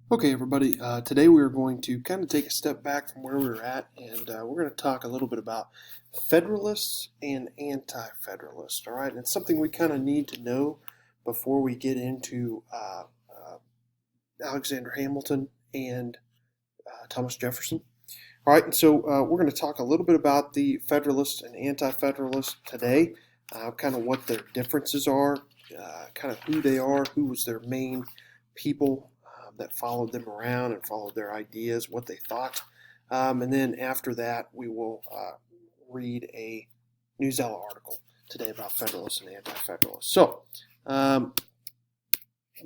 Okay, everybody. Today we're going to kind of take a step back from where we were at, and we're going to talk a little bit about Federalists and Anti-Federalists. All right, and it's something we kind of need to know before we get into Alexander Hamilton and Thomas Jefferson. All right, and so we're going to talk a little bit about the Federalists and Anti-Federalists today, kind of what their differences are, kind of who they are, who was their main people that followed them around and followed their ideas, what they thought. And then after that, we will read a Newsella article today about Federalists and Anti-Federalists. So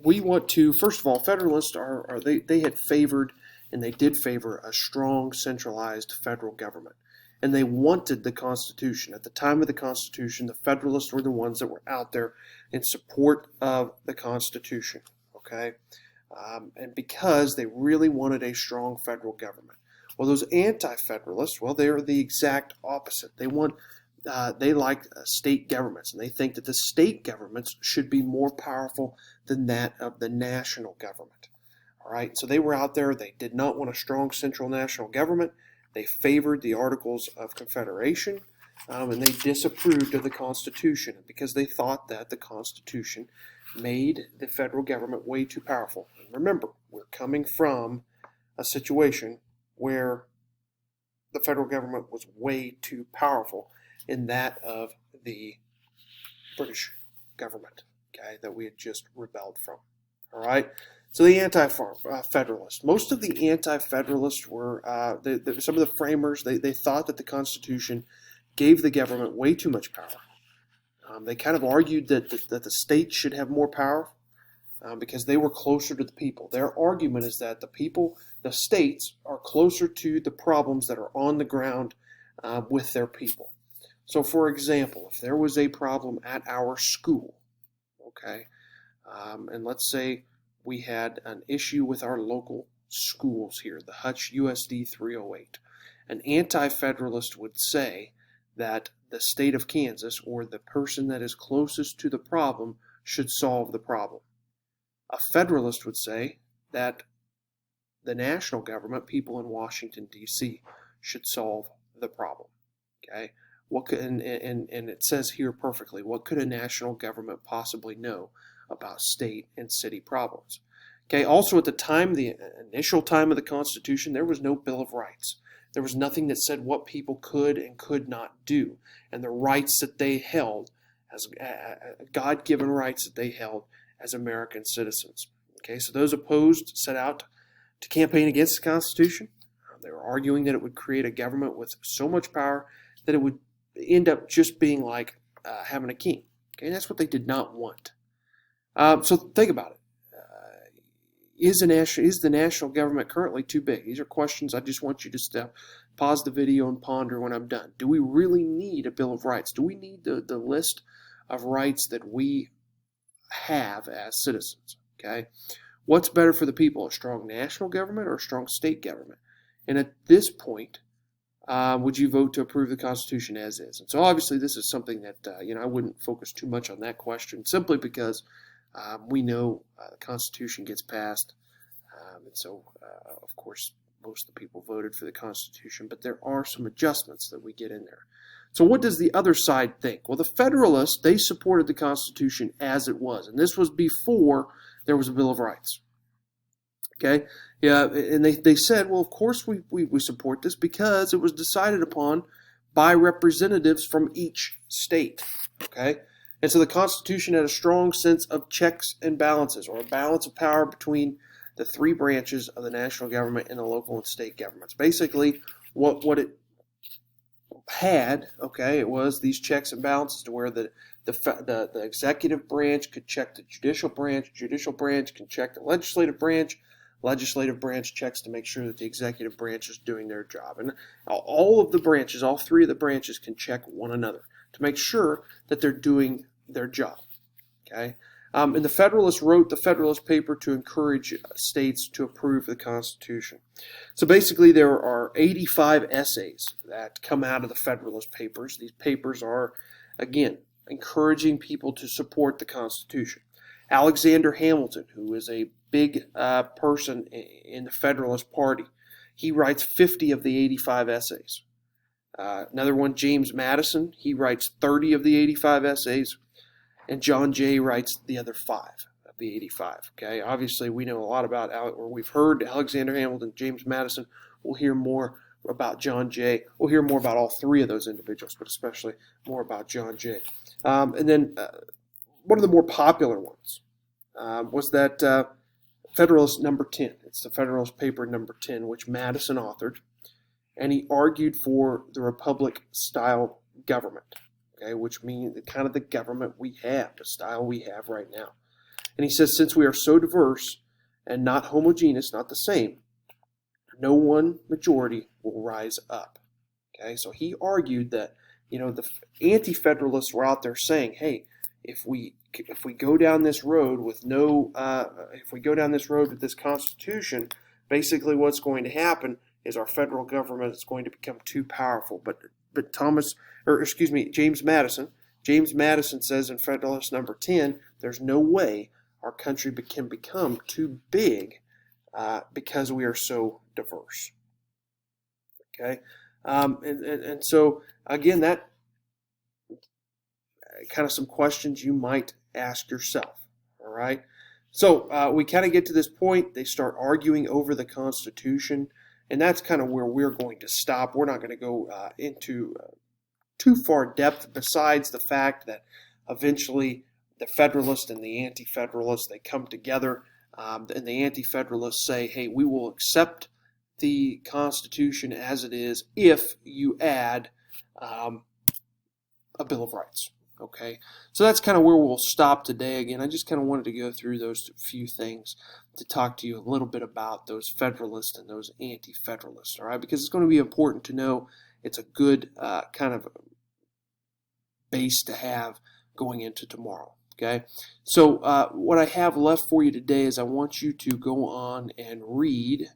we want to, first of all, Federalists they had favored, and they did favor, a strong centralized federal government. And they wanted the Constitution. At the time of the Constitution, the Federalists were the ones that were out there in support of the Constitution. Okay? And because they really wanted a strong federal government. Well, those anti-federalists, well, they are the exact opposite. They like state governments, and they think that the state governments should be more powerful than that of the national government. All right, so they were out there. They did not want a strong central national government. They favored the Articles of Confederation, and they disapproved of the Constitution because they thought that the Constitution made the federal government way too powerful. And remember, we're coming from a situation where the federal government was way too powerful in that of the British government, okay, that we had just rebelled from. All right. So the anti-federalists, most of the anti-federalists were some of the framers. They thought that the Constitution gave the government way too much power. They kind of argued that the states should have more power because they were closer to the people. Their argument is that the states, are closer to the problems that are on the ground with their people. So, for example, if there was a problem at our school, okay, and let's say we had an issue with our local schools here, the Hutch USD 308, an anti-federalist would say that the state of Kansas, or the person that is closest to the problem, should solve the problem. A federalist would say that the national government, people in Washington, D.C., should solve the problem. Okay? And it says here perfectly, what could a national government possibly know about state and city problems? Okay, also at the time, the initial time of the Constitution, there was no Bill of Rights. There was nothing that said what people could and could not do, and the rights that they held, as God-given rights that they held as American citizens. Okay, so those opposed set out to campaign against the Constitution. They were arguing that it would create a government with so much power that it would end up just being like having a king. Okay, and that's what they did not want. So think about it. Is the national government currently too big? These are questions I just want you to pause the video and ponder when I'm done. Do we really need a Bill of Rights? Do we need the list of rights that we have as citizens? Okay, what's better for the people, a strong national government or a strong state government? And at this point, would you vote to approve the Constitution as is? And so obviously this is something that I wouldn't focus too much on that question, simply because we know the Constitution gets passed, and so of course most of the people voted for the Constitution, but there are some adjustments that we get in there. So what does the other side think? Well, the Federalists, they supported the Constitution as it was, and this was before there was a Bill of Rights. Okay, yeah, and they said, well, of course we support this because it was decided upon by representatives from each state. Okay, and so the Constitution had a strong sense of checks and balances, or a balance of power between the three branches of the national government and the local and state governments. Basically, what it had, okay, it was these checks and balances to where the executive branch could check the judicial branch can check the legislative branch checks to make sure that the executive branch is doing their job. And all of the branches, all three of the branches, can check one another to make sure that they're doing their job. Okay, and the Federalists wrote the Federalist Paper to encourage states to approve the Constitution. So basically, there are 85 essays that come out of the Federalist Papers. These papers are, again, encouraging people to support the Constitution. Alexander Hamilton, who is a big person in the Federalist Party. He writes 50 of the 85 essays. Another one, James Madison, he writes 30 of the 85 essays, and John Jay writes the other 5 of the 85. Okay, obviously we know a lot about, or we've heard Alexander Hamilton, James Madison. We'll hear more about John Jay. We'll hear more about all 3 of those individuals, but especially more about John Jay. And then one of the more popular ones was that Federalist number 10. It's the Federalist Paper number 10, which Madison authored, and he argued for the republic-style government, okay, which means kind of the government we have, the style we have right now. And he says, since we are so diverse and not homogeneous, not the same, no one majority will rise up. Okay, so he argued that, the anti-federalists were out there saying, hey, if we go down this road with this Constitution, basically what's going to happen is our federal government is going to become too powerful. But James Madison says in Federalist number 10, there's no way our country can become too big because we are so diverse. Okay, and so again, that kind of some questions you might ask yourself. All right, so we kind of get to this point. They start arguing over the Constitution, and that's kind of where we're going to stop. We're not going to go into too far depth, besides the fact that eventually the Federalists and the Anti-Federalists, they come together, and the Anti-Federalists say, hey, we will accept the Constitution as it is if you add a Bill of Rights. Okay, so that's kind of where we'll stop today. Again, I just kind of wanted to go through those few things to talk to you a little bit about those Federalists and those Anti-Federalists, all right, because it's going to be important to know. It's a good kind of base to have going into tomorrow. Okay, so what I have left for you today is I want you to go on and read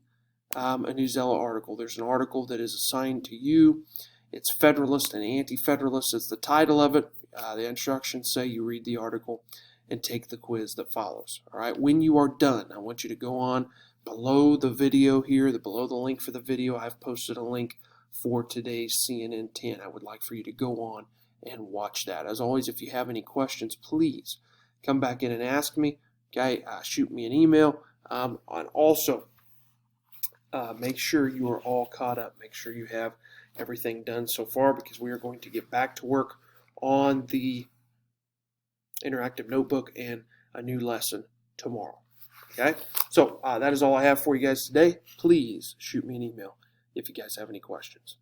a Newsela article. There's an article that is assigned to you. It's Federalist and Anti-Federalist. It's the title of it. The instructions say you read the article and take the quiz that follows. All right. When you are done, I want you to go on below the video here, below the link for the video. I've posted a link for today's CNN 10. I would like for you to go on and watch that. As always, if you have any questions, please come back in and ask me. Okay, shoot me an email. And also, make sure you are all caught up. Make sure you have everything done so far, because we are going to get back to work on the interactive notebook and a new lesson tomorrow. Okay, so that is all I have for you guys today. Please shoot me an email if you guys have any questions.